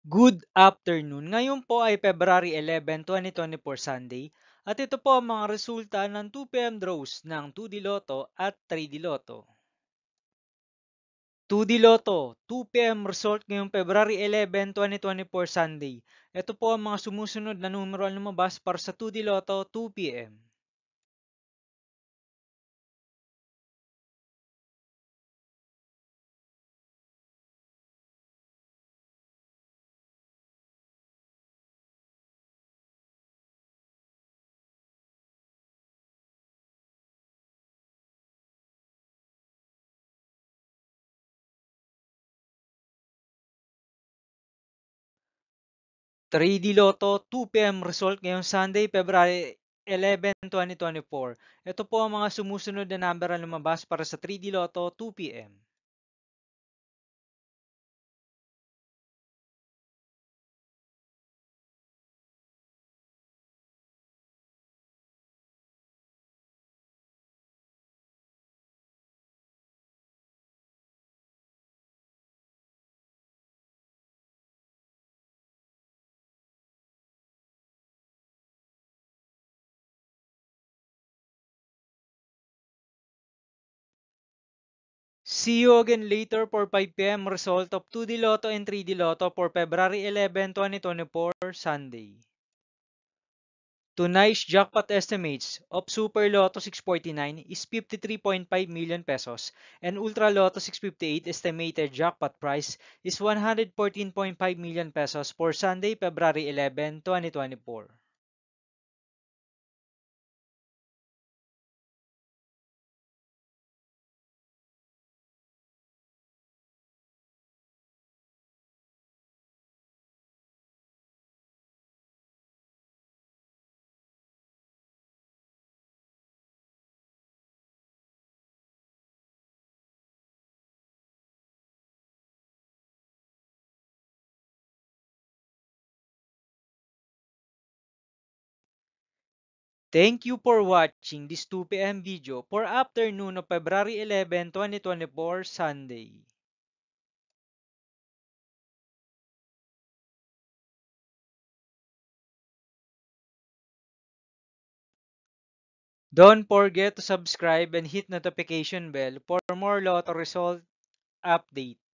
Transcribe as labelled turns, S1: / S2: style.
S1: Good afternoon. Ngayon po ay February 11, 2024 Sunday at ito po ang mga resulta ng 2 PM draws ng 2D Lotto at 3D Lotto. 2D Lotto, 2 PM result ngayong February 11, 2024 Sunday. Ito po ang mga sumusunod na numero ang lumabas para sa 2D Lotto 2 PM. 3D Lotto 2 PM result ngayong Sunday, February 11, 2024. Ito po ang mga sumusunod na number ang lumabas para sa 3D Lotto 2 PM. 'See you again later for 5 PM result of 2D Lotto and 3D Lotto for February 11, 2024, Sunday. Tonight's jackpot estimates of Super Lotto 649 is 53.5 million pesos and Ultra Lotto 658 estimated jackpot price is 114.5 million pesos for Sunday, February 11, 2024. Thank you for watching this 2 PM video for afternoon of February 11, 2024, Sunday. Don't forget to subscribe and hit notification bell for more lotto result update.